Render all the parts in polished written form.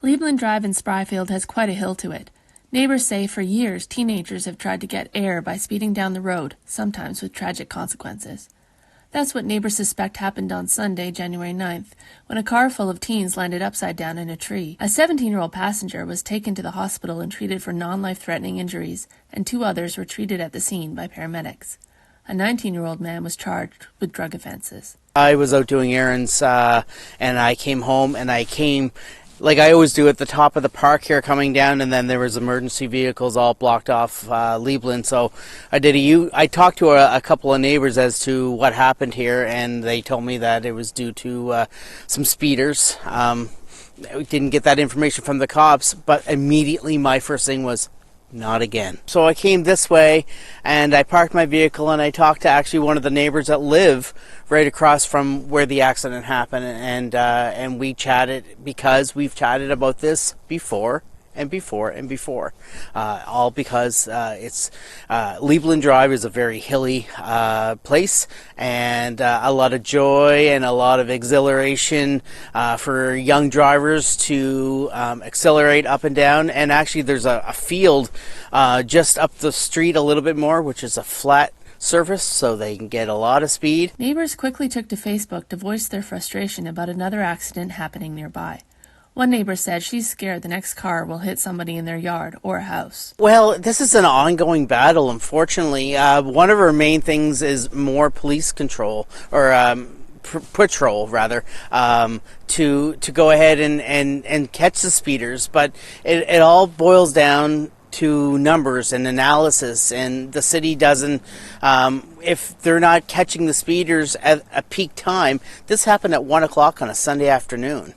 Leiblin Drive in Spryfield has quite a hill to it. Neighbors say for years teenagers have tried to get air by speeding down the road, sometimes with tragic consequences. That's what neighbors suspect happened on Sunday, January 9th, when a car full of teens landed upside down in a tree. A 17-year-old passenger was taken to the hospital and treated for non-life-threatening injuries, and 2 others were treated at the scene by paramedics. A 19-year-old man was charged with drug offenses. I was out doing errands, and I came home, and I came, like I always do, at the top of the park here coming down, and then there was emergency vehicles all blocked off Leiblin. So I talked to a couple of neighbors as to what happened here, and they told me that it was due to some speeders. We didn't get that information from the cops, but immediately my first thing was, not again. So I came this way and I parked my vehicle and I talked to actually one of the neighbors that live right across from where the accident happened, and we chatted because we've chatted about this before. All because it's Leiblin Drive is a very hilly place, and a lot of joy and a lot of exhilaration for young drivers to accelerate up and down. And actually there's a field just up the street a little bit more, which is a flat surface, so they can get a lot of speed. Neighbors quickly took to Facebook to voice their frustration about another accident happening nearby. One neighbor said she's scared the next car will hit somebody in their yard or a house. Well, this is an ongoing battle, unfortunately. One of our main things is more police control, or patrol, rather, to go ahead and catch the speeders. But it all boils down to numbers and analysis, and the city doesn't, if they're not catching the speeders at a peak time. This happened at 1 o'clock on a Sunday afternoon.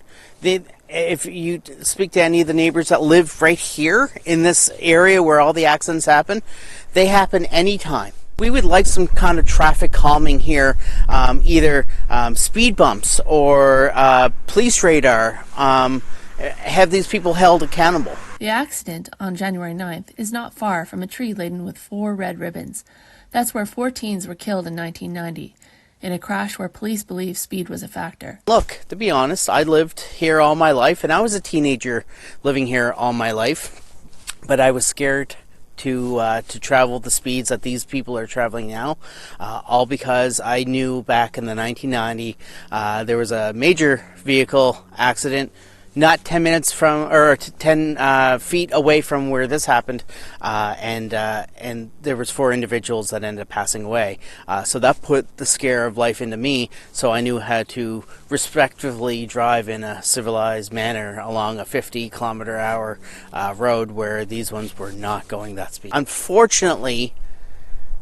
If you speak to any of the neighbors that live right here in this area where all the accidents happen, they happen anytime. We would like some kind of traffic calming here, either speed bumps or police radar, have these people held accountable. The accident on January 9th is not far from a tree laden with 4 red ribbons. That's where 4 teens were killed in 1990. In a crash where police believe speed was a factor. Look, to be honest, I lived here all my life, and I was a teenager living here all my life, but I was scared to travel the speeds that these people are traveling now, all because I knew back in the 1990 there was a major vehicle accident not 10 minutes from, or 10 feet away from where this happened, and there was 4 individuals that ended up passing away. So that put the scare of life into me, so I knew how to respectively drive in a civilized manner along a 50-kilometer-hour road where these ones were not going that speed. Unfortunately,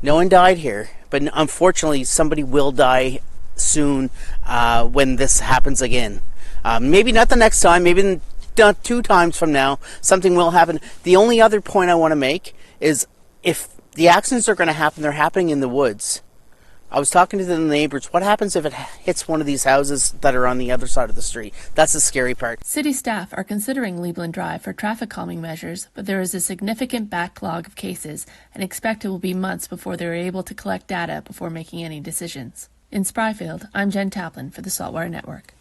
no one died here, but unfortunately somebody will die soon when this happens again. Maybe not the next time, maybe not 2 times from now, something will happen. The only other point I want to make is if the accidents are going to happen, they're happening in the woods. I was talking to the neighbors. What happens if it hits one of these houses that are on the other side of the street? That's the scary part. City staff are considering Leiblin Drive for traffic calming measures, but there is a significant backlog of cases and expect it will be months before they are able to collect data before making any decisions. In Spryfield, I'm Jen Taplin for the SaltWire Network.